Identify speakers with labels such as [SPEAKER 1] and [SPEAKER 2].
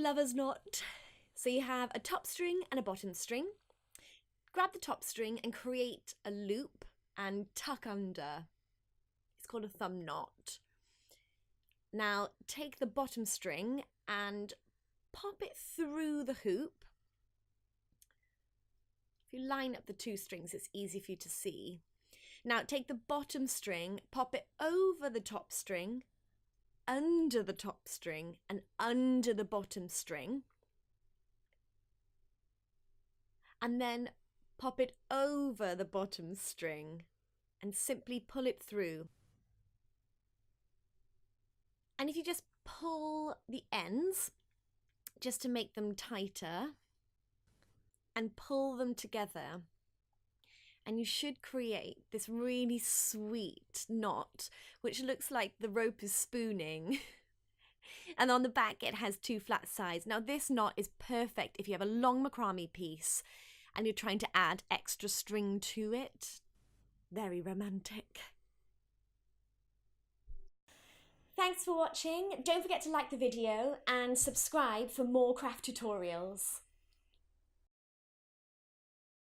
[SPEAKER 1] lover's knot. So you have a top string and a bottom string. Grab the top string and create a loop and tuck under. It's called a thumb knot. Now take the bottom string and pop it through the hoop. If you line up the two strings, it's easy for you to see. Now take the bottom string, pop it over the top string, under the top string and under the bottom string, and then pop it over the bottom string and simply pull it through. And if you just pull the ends just to make them tighter and pull them together, and you should create this really sweet knot which looks like the rope is spooning. And on the back it has two flat sides. Now this knot is perfect if you have a long macrame piece and you're trying to add extra string to it. Very romantic. Thanks for watching. Don't forget to like the video and subscribe for more craft tutorials.